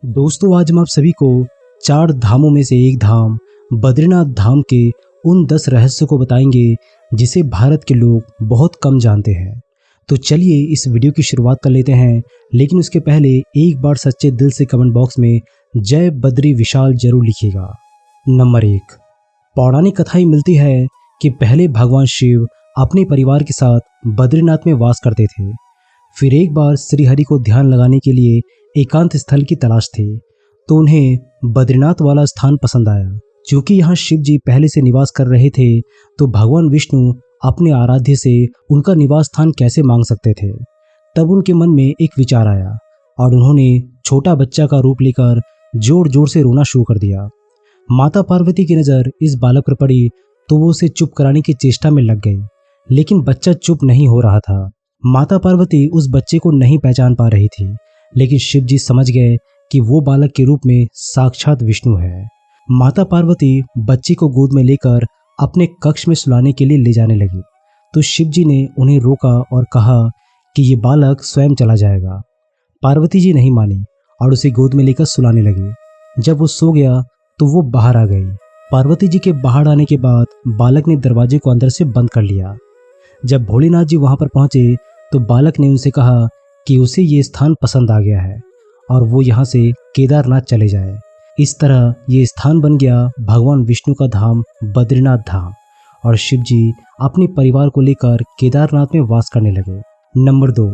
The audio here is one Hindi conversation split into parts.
दोस्तों, आज हम आप सभी को 4 धामों में से एक धाम बद्रीनाथ धाम के उन 10 रहस्यों को बताएंगे जिसे भारत के लोग बहुत कम जानते हैं। तो चलिए इस वीडियो की शुरुआत कर लेते हैं, लेकिन उसके पहले एक बार सच्चे दिल से कमेंट बॉक्स में जय बद्री विशाल जरूर लिखिएगा। नंबर 1, पौराणिक कथाएं मिलती है कि पहले भगवान शिव अपने परिवार के साथ बद्रीनाथ में वास करते थे। फिर एक बार श्रीहरि को ध्यान लगाने के लिए एकांत स्थल की तलाश थी, तो उन्हें बद्रीनाथ वाला स्थान पसंद आया। क्योंकि यहाँ शिव जी पहले से निवास कर रहे थे, तो भगवान विष्णु अपने आराध्य से उनका निवास स्थान कैसे मांग सकते थे। तब उनके मन में एक विचार आया और उन्होंने छोटा बच्चा का रूप लेकर जोर जोर से रोना शुरू कर दिया। माता पार्वती की नज़र इस बालक पर पड़ी तो वो उसे चुप कराने की चेष्टा में लग गई, लेकिन बच्चा चुप नहीं हो रहा था। माता पार्वती उस बच्चे को नहीं पहचान पा रही थी, लेकिन शिव जी समझ गए कि वो बालक के रूप में साक्षात विष्णु है। माता पार्वती बच्चे को गोद में लेकर अपने कक्ष में सुलाने के लिए ले जाने लगी, तो शिव जी ने उन्हें रोका और कहा कि ये बालक स्वयं चला जाएगा। पार्वती जी नहीं मानी और उसे गोद में लेकर सुलाने लगी। जब वो सो गया तो वो बाहर आ गई। पार्वती जी के बाहर आने के बाद बालक ने दरवाजे को अंदर से बंद कर लिया। जब भोलेनाथ जी वहां पर पहुंचे तो बालक ने उनसे कहा कि उसे ये स्थान पसंद आ गया है और वो यहाँ से केदारनाथ चले जाए। इस तरह ये स्थान बन गया भगवान विष्णु का धाम बद्रीनाथ धाम, और शिव जी अपने परिवार को लेकर केदारनाथ में वास करने लगे। नंबर 2,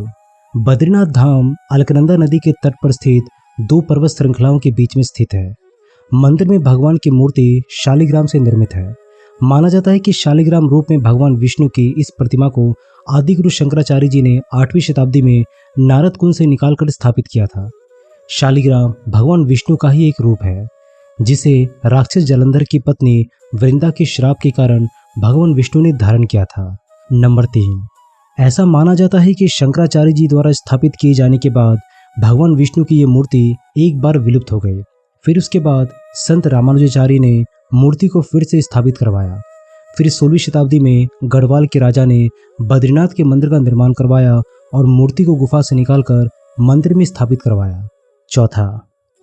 बद्रीनाथ धाम अलकनंदा नदी के तट पर स्थित 2 पर्वत श्रृंखलाओं के बीच में स्थित है। मंदिर में भगवान की मूर्ति शालिग्राम से निर्मित है। माना जाता है कि शालिग्राम रूप में भगवान विष्णु की इस प्रतिमा को आदिगुरु शंकराचार्य जी ने 8वीं शताब्दी में नारद कुंड से निकालकर स्थापित किया था। शालिग्राम भगवान विष्णु का ही एक रूप है, जिसे राक्षस जलंधर की पत्नी वृंदा के श्राप के कारण भगवान विष्णु ने धारण किया था। नंबर 3, ऐसा माना जाता है कि शंकराचार्य जी द्वारा स्थापित किए जाने के बाद भगवान विष्णु की ये मूर्ति एक बार विलुप्त हो गई। फिर उसके बाद संत रामानुजाचार्य ने मूर्ति को फिर से स्थापित करवाया। फिर 16वीं शताब्दी में गढ़वाल के राजा ने बद्रीनाथ के मंदिर का निर्माण करवाया और मूर्ति को गुफा से निकालकर मंदिर में स्थापित करवाया। चौथा,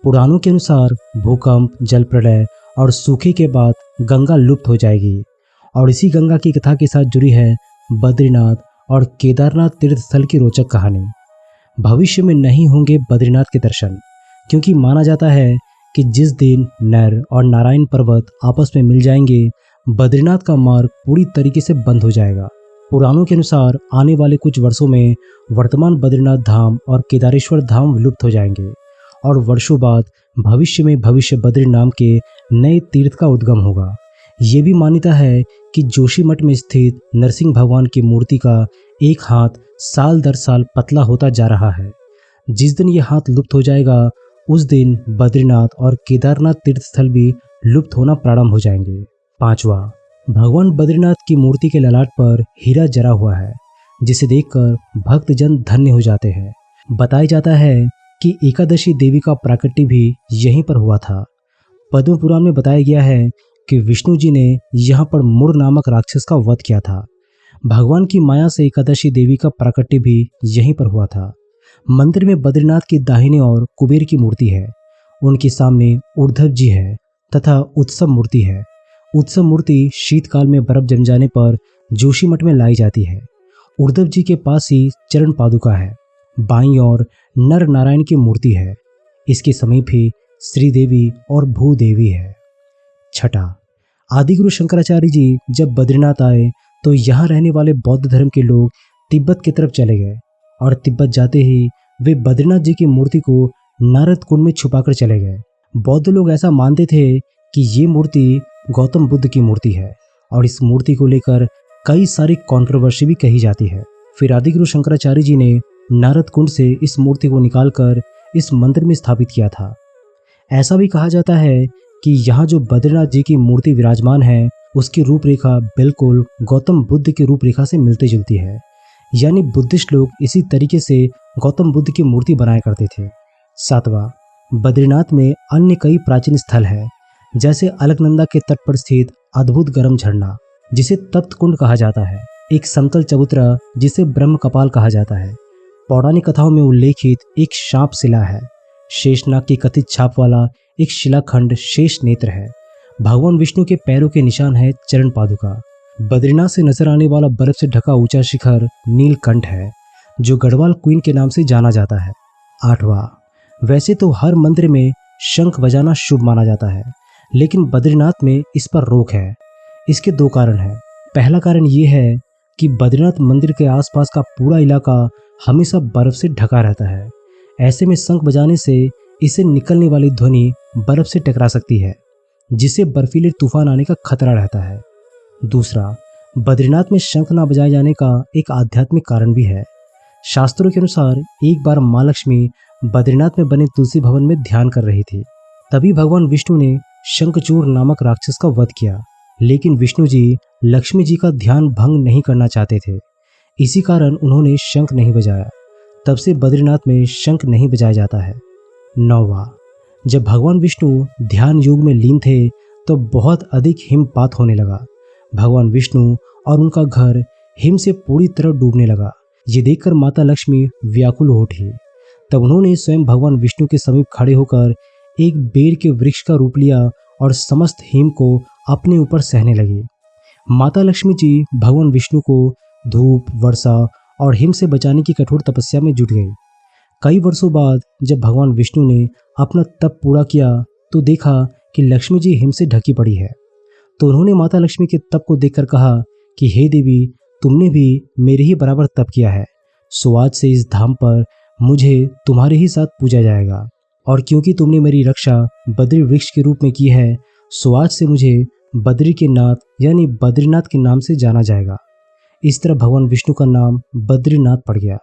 पुराणों के अनुसार भूकंप, जल प्रलय और सूखे के बाद गंगा लुप्त हो जाएगी, और इसी गंगा की कथा के साथ जुड़ी है बद्रीनाथ और केदारनाथ तीर्थ स्थल की रोचक कहानी। भविष्य में नहीं होंगे बद्रीनाथ के दर्शन, क्योंकि माना जाता है कि जिस दिन नर और नारायण पर्वत आपस में मिल जाएंगे, बद्रीनाथ का मार्ग पूरी तरीके से बंद हो जाएगा। पुराणों के अनुसार आने वाले कुछ वर्षों में वर्तमान बद्रीनाथ धाम और केदारेश्वर धाम विलुप्त हो जाएंगे, और वर्षों बाद भविष्य में भविष्य बद्री नाम के नए तीर्थ का उद्गम होगा। ये भी मान्यता है कि जोशीमठ में स्थित नरसिंह भगवान की मूर्ति का एक हाथ साल दर साल पतला होता जा रहा है। जिस दिन ये हाथ लुप्त हो जाएगा, उस दिन बद्रीनाथ और केदारनाथ तीर्थ स्थल भी लुप्त होना प्रारंभ हो जाएंगे। 5वां, भगवान बद्रीनाथ की मूर्ति के ललाट पर हीरा जरा हुआ है, जिसे देखकर भक्तजन धन्य हो जाते हैं। बताया जाता है कि एकादशी देवी का प्राकट्य भी यहीं पर हुआ था। पद्म पुराण में बताया गया है कि विष्णु जी ने यहाँ पर मुर नामक राक्षस का वध किया था। भगवान की माया से एकादशी देवी का प्राकट्य भी यहीं पर हुआ था। मंदिर में बद्रीनाथ की दाहिने ओर कुबेर की मूर्ति है, उनके सामने उद्धव जी है तथा उत्सव मूर्ति है। उत्सव मूर्ति शीतकाल में बर्फ जम जाने पर जोशीमठ में लाई जाती है। उद्धव जी के पास ही चरण पादुका है। बाईं ओर नर नारायण की मूर्ति है। इसके समीप ही श्रीदेवी और भूदेवी है। 6, आदिगुरु शंकराचार्य जी जब बद्रीनाथ आए तो यहाँ रहने वाले बौद्ध धर्म के लोग तिब्बत की तरफ चले गए, और तिब्बत जाते ही वे बद्रीनाथ जी की मूर्ति को नारद कुंड में छुपाकर चले गए। बौद्ध लोग ऐसा मानते थे कि ये मूर्ति गौतम बुद्ध की मूर्ति है, और इस मूर्ति को लेकर कई सारी कंट्रोवर्सी भी कही जाती है। फिर आदिगुरु शंकराचार्य जी ने नारद कुंड से इस मूर्ति को निकालकर इस मंदिर में स्थापित किया था। ऐसा भी कहा जाता है कि यहाँ जो बद्रीनाथ जी की मूर्ति विराजमान है, उसकी रूपरेखा बिल्कुल गौतम बुद्ध की रूपरेखा से मिलती जुलती है, यानी बुद्धिस्ट लोग इसी तरीके से गौतम बुद्ध की मूर्ति बनाया करते थे। 7वां, बद्रीनाथ में अन्य कई प्राचीन स्थल है, जैसे अलकनंदा के तट पर स्थित अद्भुत गर्म झरना, जिसे तप्त कुंड कहा जाता है, एक समतल चबूतरा जिसे ब्रह्म कपाल कहा जाता है, पौराणिक कथाओं में उल्लेखित एक शाप शिला है, शेषनाग की कथित छाप वाला एक शिलाखंड शेष नेत्र है। भगवान विष्णु के पैरों के निशान है चरण पादुका। बद्रीनाथ से नजर आने वाला बर्फ से ढका ऊंचा शिखर नीलकंठ है, जो गढ़वाल क्वीन के नाम से जाना जाता है। 8वां, वैसे तो हर मंदिर में शंख बजाना शुभ माना जाता है, लेकिन बद्रीनाथ में इस पर रोक है। इसके 2 कारण हैं। पहला कारण ये है कि बद्रीनाथ मंदिर के आसपास का पूरा इलाका हमेशा बर्फ से ढका रहता है। ऐसे में शंख बजाने से इससे निकलने वाली ध्वनि बर्फ से टकरा सकती है, जिससे बर्फीले तूफान आने का खतरा रहता है। दूसरा, बद्रीनाथ में शंख न बजाए जाने का एक आध्यात्मिक कारण भी है। शास्त्रों के अनुसार एक बार माँ लक्ष्मी बद्रीनाथ में बने तुलसी भवन में ध्यान कर रही थी। तभी भगवान विष्णु ने शंखचूड़ नामक राक्षस का वध किया, लेकिन विष्णु जी लक्ष्मी जी का ध्यान भंग नहीं करना चाहते थे। इसी कारण उन्होंने शंख नहीं बजाया। तब से बद्रीनाथ में शंख नहीं बजाया जाता है। 9वां, जब भगवान विष्णु ध्यान योग में लीन थे तो बहुत अधिक हिमपात होने लगा। भगवान विष्णु और उनका घर हिम से पूरी तरह डूबने लगा। ये देखकर माता लक्ष्मी व्याकुल हो उठी। तब उन्होंने स्वयं भगवान विष्णु के समीप खड़े होकर एक बेर के वृक्ष का रूप लिया और समस्त हिम को अपने ऊपर सहने लगी। माता लक्ष्मी जी भगवान विष्णु को धूप, वर्षा और हिम से बचाने की कठोर तपस्या में जुट गई। कई वर्षों बाद जब भगवान विष्णु ने अपना तप पूरा किया तो देखा कि लक्ष्मी जी हिम से ढकी पड़ी है। तो उन्होंने माता लक्ष्मी के तप को देखकर कहा कि हे देवी, तुमने भी मेरे ही बराबर तप किया है, सो आज से इस धाम पर मुझे तुम्हारे ही साथ पूजा जाएगा। और क्योंकि तुमने मेरी रक्षा बद्री वृक्ष के रूप में की है, सो आज से मुझे बद्री के नाथ यानी बद्रीनाथ के नाम से जाना जाएगा। इस तरह भगवान विष्णु का नाम बद्रीनाथ पड़ गया।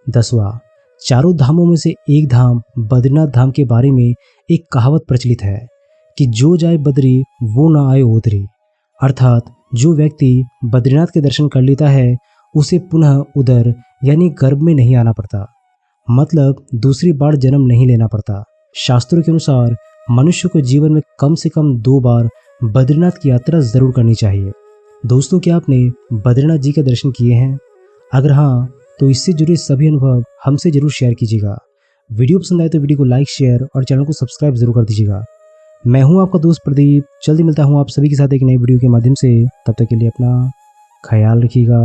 10वां, चारों धामों में से एक धाम बद्रीनाथ धाम के बारे में एक कहावत प्रचलित है कि जो जाए बद्री वो ना आए ओदरी। अर्थात जो व्यक्ति बद्रीनाथ के दर्शन कर लेता है उसे पुनः उदर यानी गर्भ में नहीं आना पड़ता, मतलब दूसरी बार जन्म नहीं लेना पड़ता। शास्त्रों के अनुसार मनुष्य को जीवन में कम से कम 2 बार बद्रीनाथ की यात्रा जरूर करनी चाहिए। दोस्तों, क्या आपने बद्रीनाथ जी के दर्शन किए हैं? अगर हाँ, तो इससे जुड़े सभी अनुभव हमसे जरूर शेयर कीजिएगा। वीडियो पसंद आए तो वीडियो को लाइक, शेयर और चैनल को सब्सक्राइब जरूर कर दीजिएगा। मैं हूं आपका दोस्त प्रदीप। जल्दी मिलता हूं आप सभी के साथ एक नई वीडियो के माध्यम से। तब तक के लिए अपना ख्याल रखिएगा।